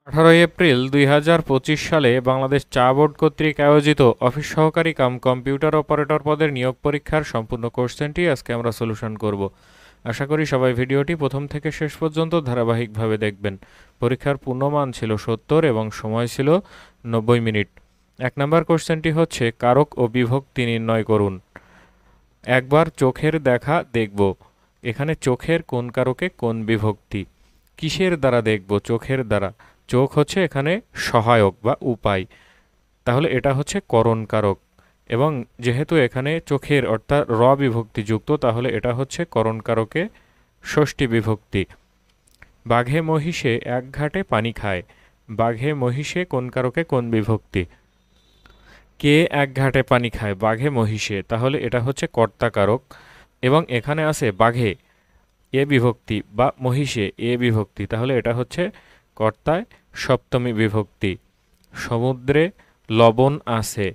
18 April 2025 সালে বাংলাদেশ চা board কর্তৃক আয়োজিত অফিস সহকারী কাম কম্পিউটার অপারেটর পদের নিয়োগ পরীক্ষার সম্পূর্ণ কোশ্চেনটি আজকে আমরা সলিউশন করব। আশা করি সবাই ভিডিওটি প্রথম থেকে শেষ পর্যন্ত ধারাবাহিকভাবে দেখবেন। পরীক্ষার পূর্ণমান ছিল 70 এবং সময় ছিল 90 মিনিট। 1 নম্বর কোশ্চেনটি হচ্ছে কারক ও বিভক্তি নির্ণয় করুন। একবার চোখের দেখা দেখব। এখানে চোখের কোন কারকে কোন বিভক্তি? কিসের দ্বারা দেখব? চোখের দ্বারা। চোখ হচ্ছে এখানে সহায়ক বা উপায়, তাহলে এটা হচ্ছে করণ কারক। এবং যেহেতু এখানে চোখের অর্থাৎ র বিভক্তি যুক্ত, তাহলে এটা হচ্ছে করণ কারকে ষষ্ঠী বিভক্তি। বাঘে মহিষে এক ঘাটে পানি খায়। বাঘে মহিষে কোন কারকে কোন বিভক্তি? কে এক ঘাটে পানি খায়? বাঘে মহিষে, তাহলে এটা হচ্ছে কর্তা কারক। এবং এখানে আছে বাঘে এ বিভক্তি বা মহিষে এ বিভক্তি, তাহলে এটা হচ্ছে কর্তায় সপ্তমী বিভক্তি। সমুদ্রে লবণ আছে।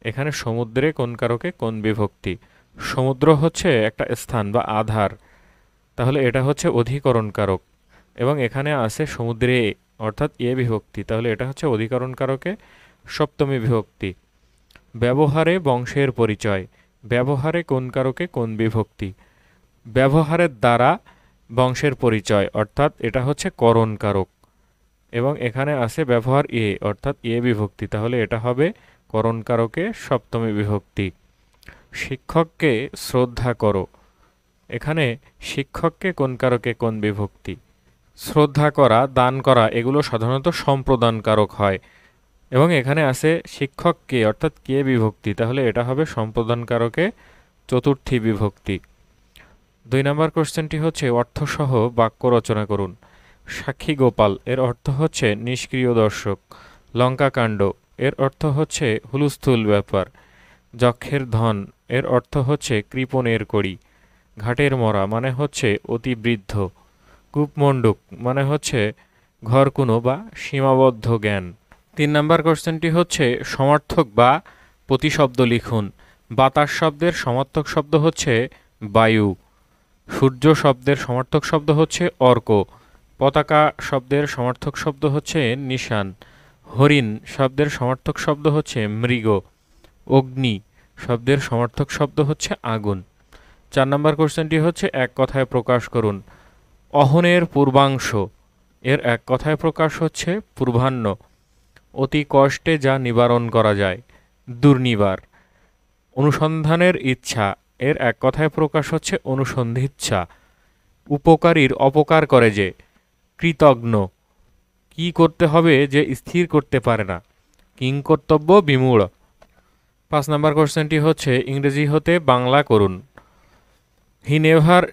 এখানে সমুদ্রে কোন কারকে কোন বিভক্তি? সমুদ্র হচ্ছে একটা স্থান বা আধার, তাহলে এটা হচ্ছে অধিকরণ কারক। এবং এখানে আছে সমুদ্রে অর্থাৎ এ বিভক্তি, তাহলে এটা হচ্ছে অধিকরণ কারকে সপ্তমী বিভক্তি। ব্যবহারে বংশের পরিচয়। ব্যবহারে কোন কারকে কোন বিভক্তি? ব্যবহারের দ্বারা বংশের পরিচয়, অর্থাৎ এটা হচ্ছে করণ কারক। এবং এখানে আছে ব্যবহার এ অর্থাৎ এ বিভক্তি, তাহলে এটা হবে করণ কারকে সপ্তমী বিভক্তি। শিক্ষককে শ্রদ্ধা করো। এখানে শিক্ষককে কোন কারকে কোন বিভক্তি? শ্রদ্ধা করা, দান করা এগুলো সাধারণত সম্প্রদান কারক হয়। এবং এখানে আছে শিক্ষককে অর্থাৎ কে বিভক্তি, তাহলে এটা হবে সম্প্রদান কারকে চতুর্থী বিভক্তি। 2 নম্বর কোশ্চেনটি হচ্ছে অর্থসহ বাক্য রচনা করুন। সাক্ষী গোপাল এর অর্থ হচ্ছে নিষ্ক্রিয় দর্শক। লঙ্কাকাণ্ড এর অর্থ হচ্ছে হুলস্থুল ব্যাপার। যক্ষের ধন এর অর্থ হচ্ছে কৃপণের কড়ি। ঘাটের মরা মানে হচ্ছে অতি বৃদ্ধ। কূপমণ্ডুক মানে হচ্ছে ঘরকুনো বা সীমাবদ্ধ জ্ঞান। 3 নম্বর কোশ্চেনটি হচ্ছে সমার্থক বা প্রতিশব্দ লিখুন। বাতাস শব্দের সমার্থক শব্দ হচ্ছে বায়ু। সূর্য শব্দের সমার্থক শব্দ হচ্ছে অর্ক। পতাকা শব্দের সমার্থক শব্দ হচ্ছে নিশান। হরিণ শব্দের সমার্থক শব্দ হচ্ছে মৃগ। অগ্নি শব্দের সমার্থক শব্দ হচ্ছে আগুন। 4 নম্বর কোশ্চেনটি হচ্ছে এক কথায় প্রকাশ করুন। অহনের পূর্বাংশ এর এক কথায় প্রকাশ হচ্ছে পূর্বাহ্ন। অতি কষ্টে যা নিবারণ করা যায়, দুর্নিবার। অনুসন্ধানের ইচ্ছা এর এক কথায় প্রকাশ হচ্ছে অনুসন্ধিচ্ছা। উপকারীর অপকার করে যে, কৃতঘ্ন। কি করতে হবে যে স্থির করতে পারে না, কিংকর্তব্য বিমূঢ়। 5 নম্বর কোশ্চেনটি হচ্ছে ইংরেজি হতে বাংলা করুন। He never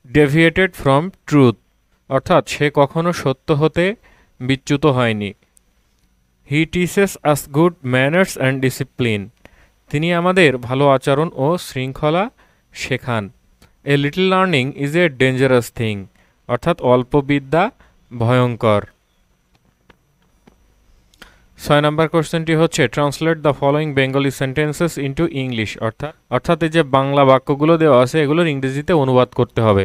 deviated from truth, অর্থাৎ সে কখনো সত্য হতে বিচ্যুত হয়নি। He teaches us good manners and discipline, তিনি আমাদের ভালো আচরণ ও শৃঙ্খলা শেখান। A little learning is a dangerous thing, অর্থাৎ অল্প বিদ্যা ভয়ঙ্কর। 6 নম্বর কোশ্চেনটি হচ্ছে translate the following Bengali sentences into English, অর্থাৎ এই যে বাংলা বাক্যগুলো দেওয়া আছে এগুলোর ইংরেজিতে অনুবাদ করতে হবে।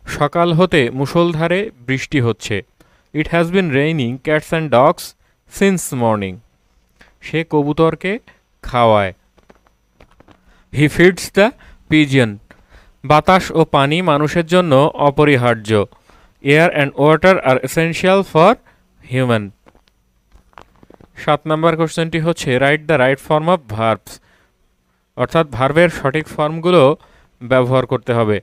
সকাল হতে মুষলধারে বৃষ্টি হচ্ছে। It has been raining cats and dogs since morning, সে কবুতরকে খাওয়ায়। হি ফিডস দ্য পিজিয়ন, বাতাস ও পানি মানুষের জন্য অপরিহার্য। Air and water are essential for human. 7 number কোশ্চেনটি হচ্ছে right the right form of verbs, অর্থাৎ ভার্বের সঠিক ফর্মগুলো ব্যবহার করতে হবে।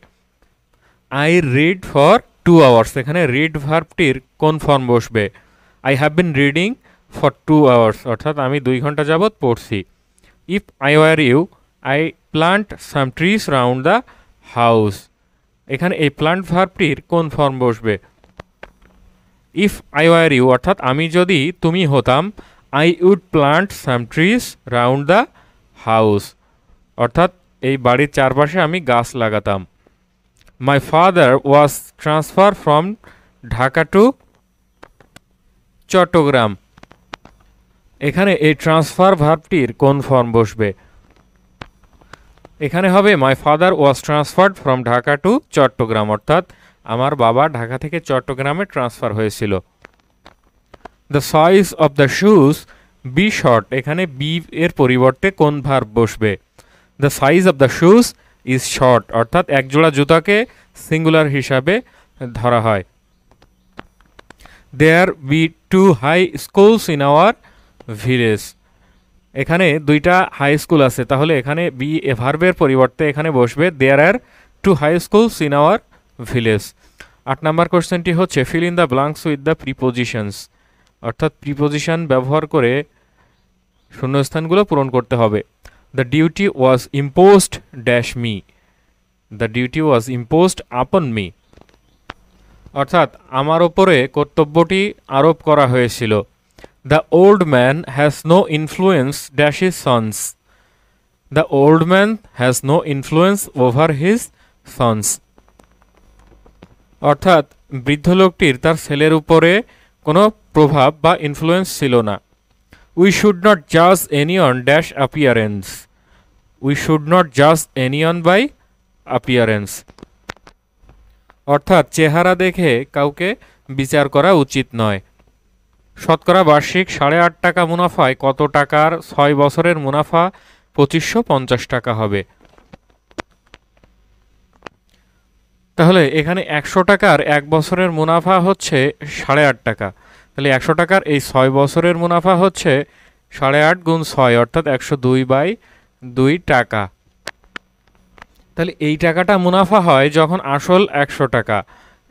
আই রিড ফর 2 আওয়ার্স, এখানে রিড ভার্বটির কোন ফর্ম বসবে? I have been reading for 2 hours, অর্থাৎ আমি 2 ঘন্টা যাবৎ পড়ছি। If I were you I plant some trees round the house, এখানে এই প্লান্ট ভার্বটির কোন ফর্ম বসবে? ইফ আই ওয়ার ইউ অর্থাৎ আমি যদি তুমি হতাম, I would plant some trees round the house, অর্থাৎ এই বাড়ির চারপাশে আমি গাছ লাগাতাম। My father was transfer from Dhaka to Chittagong, এখানে এই ট্রান্সফার ভার্বটির কোন ফর্ম বসবে? এখানে হবে my father was transferred from Dhaka to Chittagong, অর্থাৎ আমার বাবা ঢাকা থেকে চট্টগ্রামে ট্রান্সফার হয়েছিল। The size of the shoes be short, এখানে বি এর পরিবর্তে কোন ভার্ব বসবে? The size of the shoes is short, অর্থাৎ এক জোড়া জুতাকে সিঙ্গুলার হিসাবে ধরা হয়। There be two high schools in our village, এখানে দুইটা হাই স্কুল আছে, তাহলে এখানে বি এ ভার্বের পরিবর্তে এখানে বসবে there are two high schools in our village. 8 নম্বর কোশ্চেনটি হচ্ছে fill in the blanks with the prepositions, অর্থাৎ প্রিপোজিশন ব্যবহার করে শূন্যস্থানগুলো পূরণ করতে হবে। The duty was imposed dash me, the duty was imposed upon me, অর্থাৎ আমার ওপরে কর্তব্যটি আরোপ করা হয়েছিল। The old man has no influence dash his sons, the old man has no influence over his sons, অর্থাৎ বৃদ্ধ লোকটির তার ছেলের উপরে কোনো প্রভাব বা ইনফ্লুয়েন্স ছিল না। উই শুড নট জাজ anyone dash appearance, we should not জাজ এনিওয়ান বাই অ্যাপিয়ারেন্স, অর্থাৎ চেহারা দেখে কাউকে বিচার করা উচিত নয়। শতকরা বার্ষিক 8.5 টাকা মুনাফায় কত টাকার 6 বছরের মুনাফা 2550 টাকা হবে? তাহলে এখানে 100 টাকার 1 বছরের মুনাফা হচ্ছে 8.5 টাকা, তাহলে 100 টাকার এই 6 বছরের মুনাফা হচ্ছে 8.5 গুণ 6, অর্থাৎ 102/2 টাকা। তাহলে এই টাকাটা মুনাফা হয় যখন আসল 100 টাকা,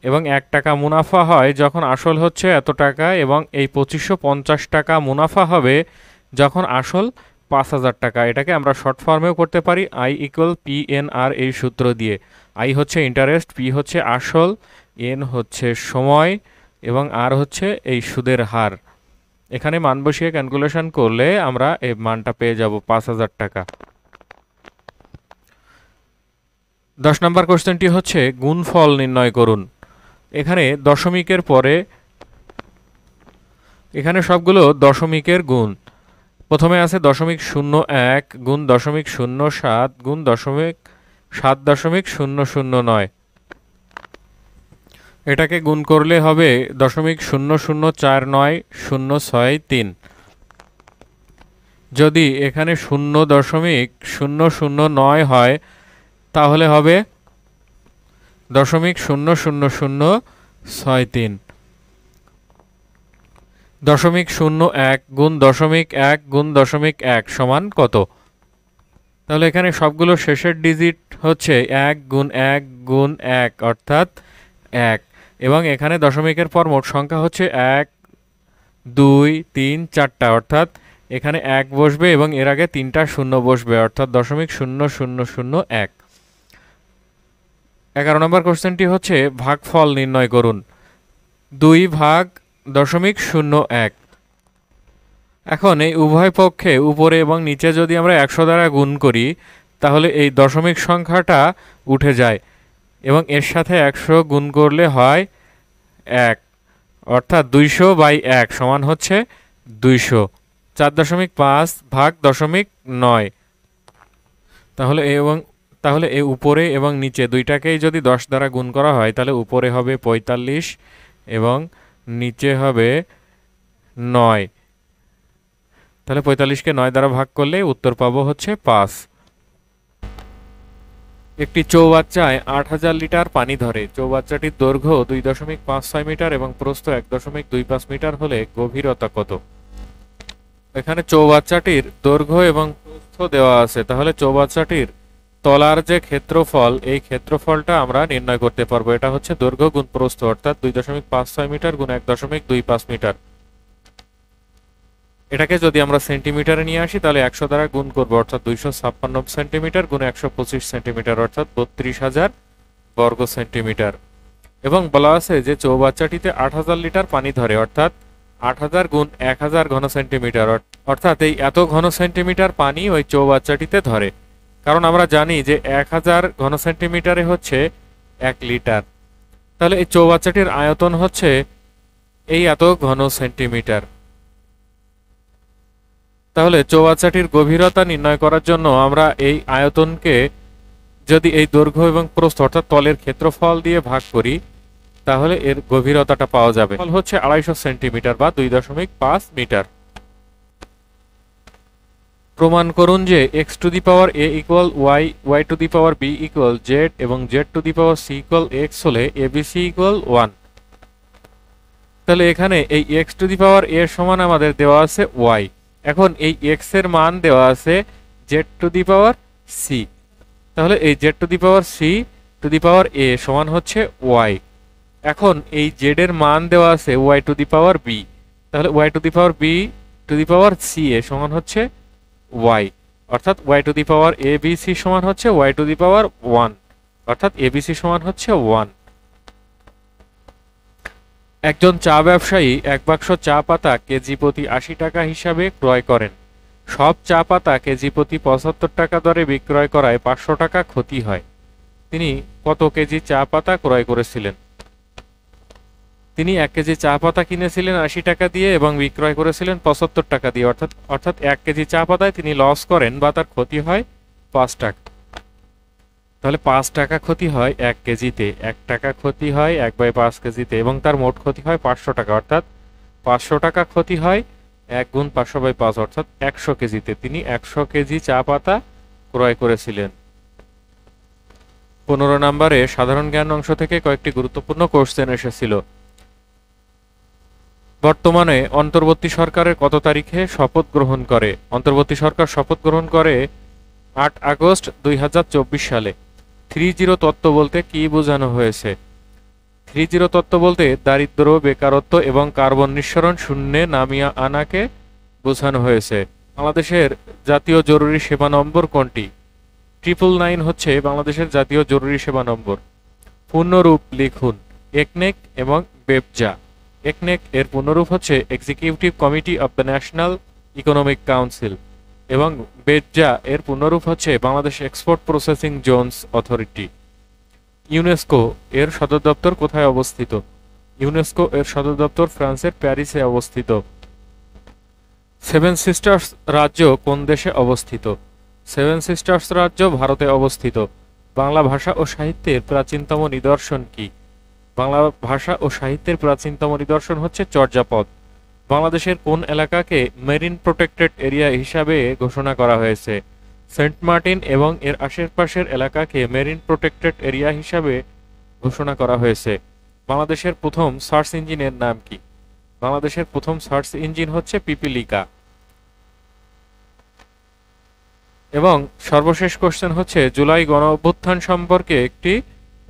এবং 1 টাকা মুনাফা হয় যখন আসল হচ্ছে এত টাকা, এবং এই 2550 টাকা মুনাফা হবে যখন আসল 5000 টাকা। এটাকে আমরা শর্ট ফর্মেও করতে পারি, I = PNR এই সূত্র দিয়ে। I হচ্ছে ইন্টারেস্ট, P হচ্ছে আসল, N হচ্ছে সময়, এবং R হচ্ছে এই সুদের হার। এখানে মান বসিয়ে ক্যালকুলেশন করলে আমরা এই মানটা পেয়ে যাব 5000 টাকা। 10 নম্বর কোশ্চেনটি হচ্ছে গুণফল নির্ণয় করুন। এখানে দশমিকের পরে এখানে সবগুলো দশমিকের গুণ। প্রথমে আছে 0.01 গুণ 0.07 গুণ 7.009, এটাকে গুণ করলে হবে 0.0049063। যদি এখানে 0.009 হয় তাহলে হবে 0.00063। 0.01 গুণ 0.1 গুণ 0.1 সমান কত? তাহলে এখানে সবগুলো শেষের ডিজিট হচ্ছে 1 গুণ 1 গুণ 1, অর্থাৎ 1, এবং এখানে দশমিকের পর মোট সংখ্যা হচ্ছে 1 2 3 4টা, অর্থাৎ এখানে 1 বসবে এবং এর আগে 3টা শূন্য বসবে, অর্থাৎ 0.0001। 11 নম্বর কোশ্চেনটি হচ্ছে ভাগফল নির্ণয় করুন। 2 ভাগ 0.01। এখন এই উভয় পক্ষে উপরে এবং নিচে যদি আমরা 100 দ্বারা গুণ করি তাহলে এই দশমিক সংখ্যাটা উঠে যায়, এবং এর সাথে 100 গুণ করলে হয় 1, অর্থাৎ 200/1 সমান হচ্ছে 200। 4.5 ভাগ 0.9। তাহলে এই উপরে এবং নিচে দুইটাকেই যদি 10 দ্বারা গুণ করা হয় তাহলে উপরে হবে 45 এবং নিচে হবে 9। তাহলে 45কে 9 দ্বারা ভাগ করলে উত্তর পাবো হচ্ছে 5। একটি চৌবাচ্চায় 8000 লিটার পানি ধরে। চৌবাচ্চাটির দৈর্ঘ্য 2.56 মিটার এবং প্রস্থ 1.25 মিটার হলে গভীরতা কত? এখানে চৌবাচ্চাটির দৈর্ঘ্য এবং প্রস্থ দেওয়া আছে, তাহলে চৌবাচ্চাটির তলার যে ক্ষেত্রফল, এই ক্ষেত্রফলটা আমরা নির্ণয় করতে পারবো। এটা হচ্ছে দৈর্ঘ্য গুণ প্রস্থ, অর্থাৎ 2.56 মিটার গুণ 1.25 মিটার। এটাকে যদি আমরা সেন্টিমিটারে নিয়ে আসি তাহলে 100 দ্বারা গুণ করবো, অর্থাৎ 256 সেন্টিমিটার গুণ 125 সেন্টিমিটার, অর্থাৎ 32,000 বর্গ সেন্টিমিটার। এবং বলা আছে যে চৌবাচ্চাটিতে 8000 লিটার পানি ধরে, অর্থাৎ 8000 গুণ 1000 ঘন সেন্টিমিটার, অর্থাৎ এই এত ঘন সেন্টিমিটার পানি ওই চৌবাচ্চাটিতে ধরে। কারণ আমরা জানি যে 1000 ঘন সেন্টিমিটারে হচ্ছে 1 লিটার। তাহলে এই চৌবাচ্চাটির আয়তন হচ্ছে এই এত ঘন সেন্টিমিটার। তাহলে চৌবাচ্চাটির গভীরতা নির্ণয় করার জন্য আমরা এই আয়তনকে যদি এই দৈর্ঘ্য এবং প্রস্থ অর্থাৎ তলের ক্ষেত্রফল দিয়ে ভাগ করি তাহলে এর গভীরতাটা পাওয়া যাবে। ফল হচ্ছে 250 সেন্টিমিটার বা 2.5 মিটার। প্রমাণ করুন যে x to the power a equal y, y to the power b equal z এবং z to the power c equal x হলে abc ইকুয়াল 1। তাহলে এখানে এই x to the power a সমান আমাদের দেওয়া আছে y। এখন এই x এর মান দেওয়া আছে z to the power c। তাহলে এই z to the power c to the power a সমান হচ্ছে y। এখন এই z এর মান দেওয়া আছে y to the power b। তাহলে y to the power b to the power c a সমান হচ্ছে y, অর্থাৎ y to the power abc সমান হচ্ছে y টু দি পাওয়ার 1, অর্থাৎ abc সমান হচ্ছে 1। একজন চা ব্যবসায়ী এক বাক্স চা পাতা কেজি প্রতি 80 টাকা হিসাবে ক্রয় করেন। সব চা পাতা কেজি প্রতি 75 টাকা দরে বিক্রয় করায় 500 টাকা ক্ষতি হয়। তিনি কত কেজি চা পাতা ক্রয় করেছিলেন? তিনি 1 কেজি চা পাতা কিনেছিলেন 80 টাকা দিয়ে এবং বিক্রয় করেছিলেন 75 টাকা দিয়ে, অর্থাৎ 1 কেজি চা পাতায় তিনি লস করেন বা তার ক্ষতি হয় 5 টাকা। তাহলে 5 টাকা ক্ষতি হয় 1 কেজিতে, 1 টাকা ক্ষতি হয় 1/5 কেজিতে এবং তার মোট ক্ষতি হয় 500 টাকা, অর্থাৎ 500 টাকা ক্ষতি হয় 1 গুণ 500/5 অর্থাৎ 100 কেজিতে। তিনি 100 কেজি চা পাতা ক্রয় করেছিলেন। 15 নম্বরে সাধারণ জ্ঞান অংশ থেকে কয়েকটি গুরুত্বপূর্ণ কোশ্চেন এসেছিল। বর্তমানে অন্তর্বর্তী সরকারের কত তারিখে শপথ গ্রহণ করে? অন্তর্বর্তী সরকার শপথ গ্রহণ করে 8 আগস্ট 2024 সালে। 30 তত্ত্ব বলতে কি বোঝানো হয়েছে? 30 তত্ত্ব বলতে দারিদ্র্য, বেকারত্ব এবং কার্বন নিঃসরণ শূন্যে নামিয়ে আনাকে বোঝানো হয়েছে। বাংলাদেশের জাতীয় জরুরি সেবা নম্বর কোনটি? 999 হচ্ছে বাংলাদেশের জাতীয় জরুরি সেবা নম্বর। পূর্ণরূপ লিখুন। একনেক এবং বেবজা। একনেক এর পূর্ণরূপ হচ্ছে executive committee of the national economic council এবং বেবজা এর পূর্ণরূপ হচ্ছে Bangladesh export processing Jones authority. UNESCO এর সদর দপ্তর কোথায় অবস্থিত? ইউনেস্কো এর সদর দপ্তর ফ্রান্সের প্যারিসে অবস্থিত। সেভেন সিস্টার্স রাজ্য কোন দেশে অবস্থিত? সেভেন সিস্টার্স রাজ্য ভারতে অবস্থিত। বাংলা ভাষা ও সাহিত্যের প্রাচীনতম নিদর্শন কি? বাংলা ভাষা ও সাহিত্যের প্রাচীনতম নিদর্শন হচ্ছে চর্যাপদ। বাংলাদেশের কোন এলাকাকে মেরিন প্রোটেক্টেড এরিয়া হিসাবে ঘোষণা করা হয়েছে? সেন্ট মার্টিন এবং এর আশেপাশের এলাকাকে মেরিন প্রোটেক্টেড এরিয়া হিসাবে ঘোষণা করা হয়েছে। বাংলাদেশের প্রথম সার্চ ইঞ্জিনের নাম কি? বাংলাদেশের প্রথম সার্চ ইঞ্জিন হচ্ছে পিপিলিকা। এবং সর্বশেষ কোশ্চেন হচ্ছে জুলাই গণ অভ্যুত্থান সম্পর্কে একটি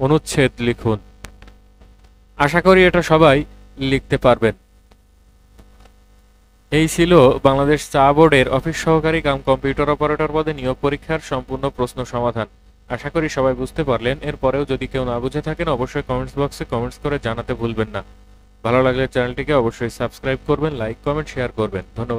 অনুচ্ছেদ লিখুন। আশা করি এটা সবাই লিখতে পারবেন। এই ছিল বাংলাদেশ চা বোর্ডের অফিস সহকারী কাম কম্পিউটার অপারেটর পদে নিয়োগ পরীক্ষার সম্পূর্ণ প্রশ্ন সমাধান। আশা করি সবাই বুঝতে পারলেন। এরপরেও যদি কেউ না বুঝে থাকেন অবশ্যই কমেন্টস বক্সে কমেন্টস করে জানাতে ভুলবেন না। ভালো লাগলে চ্যানেলটিকে অবশ্যই সাবস্ক্রাইব করবেন, লাইক, কমেন্ট, শেয়ার করবেন। ধন্যবাদ।